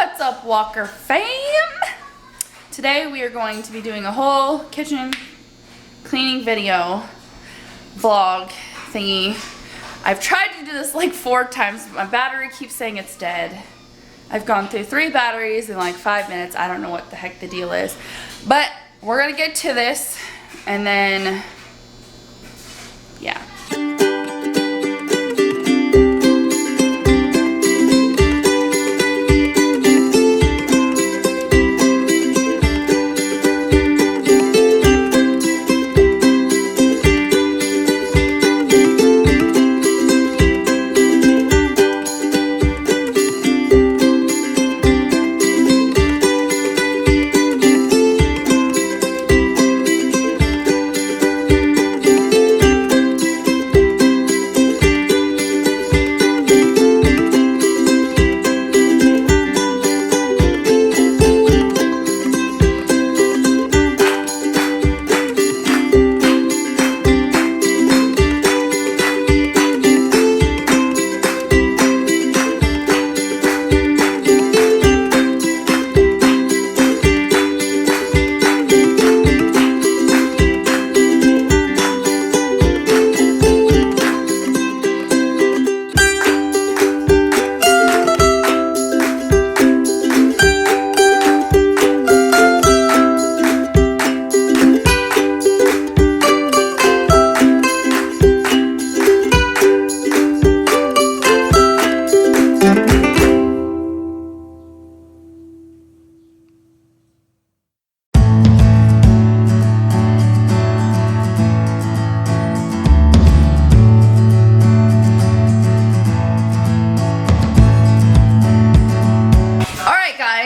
What's up, Walker fam? Today we are going to be doing a whole kitchen cleaning video vlog thingy. I've tried to do this like 4 times, but my battery keeps saying it's dead. I've gone through 3 batteries in like 5 minutes. I don't know what the heck the deal is. But we're gonna get to this and then, yeah.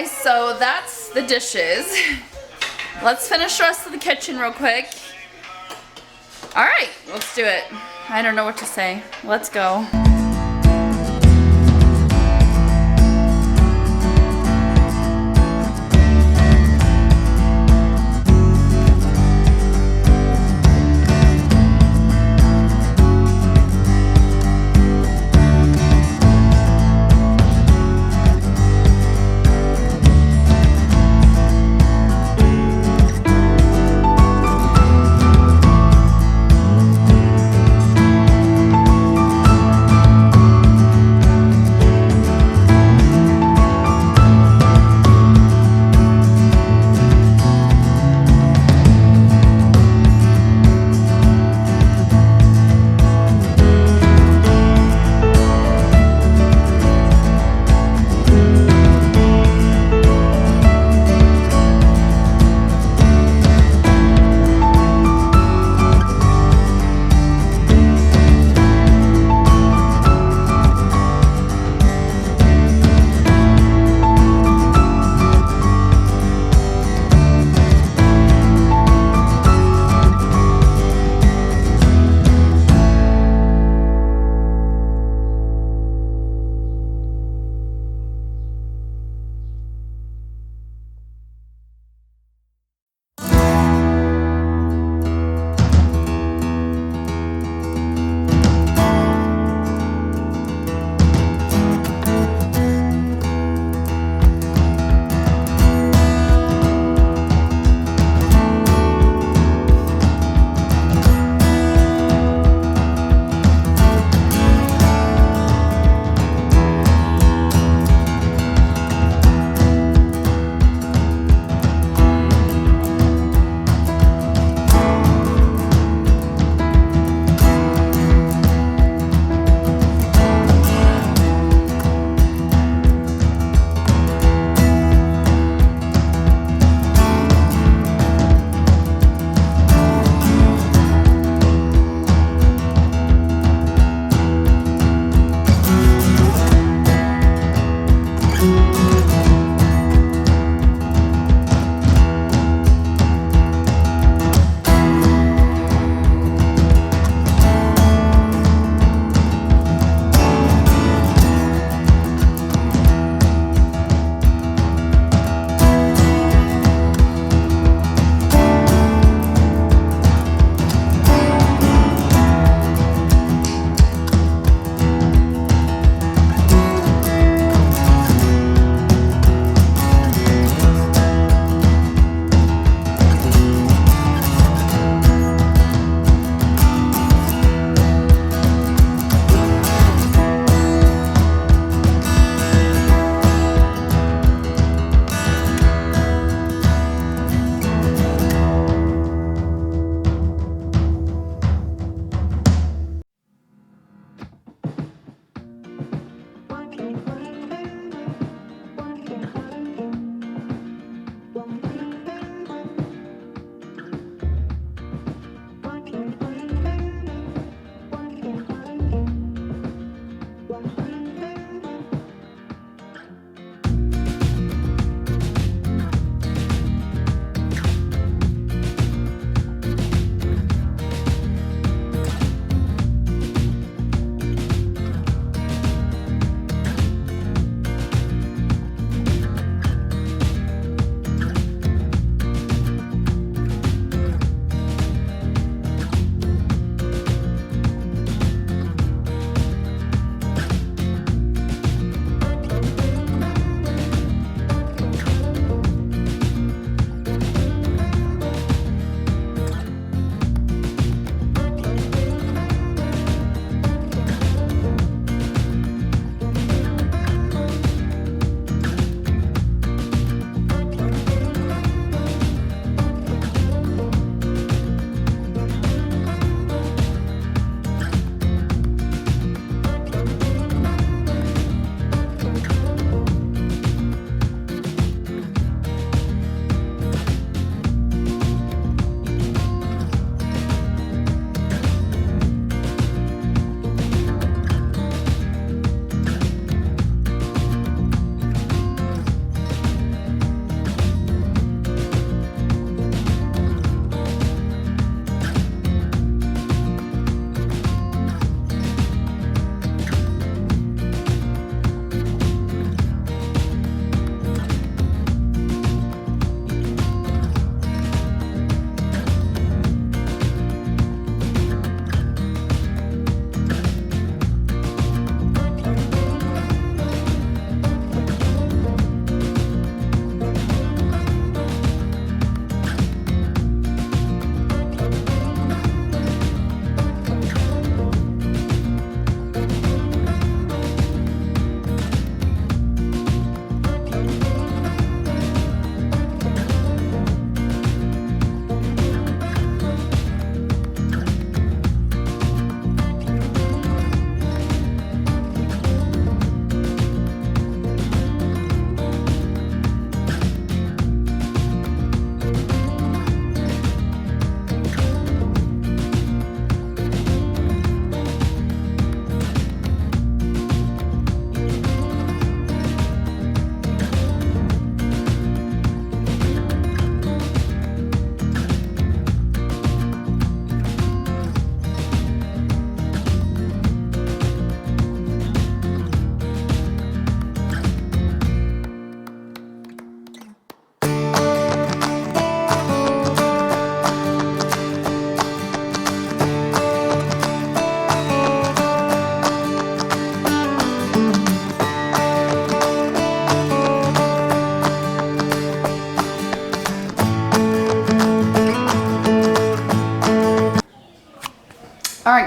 So that's the dishes. Let's finish the rest of the kitchen real quick. Alright, let's do it. I don't know what to say. Let's go.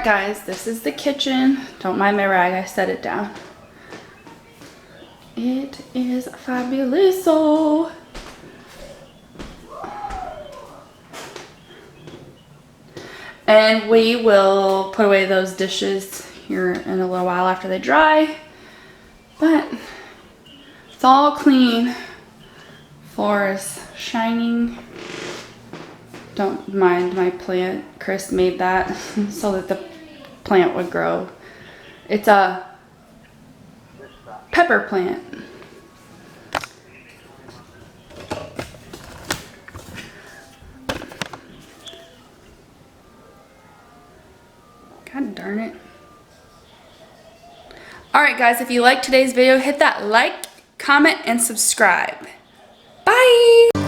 guys, this is the kitchen. Don't mind my rag, I set it down. It is fabuloso. And we will put away those dishes here in a little while after they dry. But it's all clean. Floor is shining. Don't mind my plant. Chris made that so that the plant would grow. It's a pepper plant. God darn it. Alright guys, if you liked today's video, hit that like, comment, and subscribe. Bye!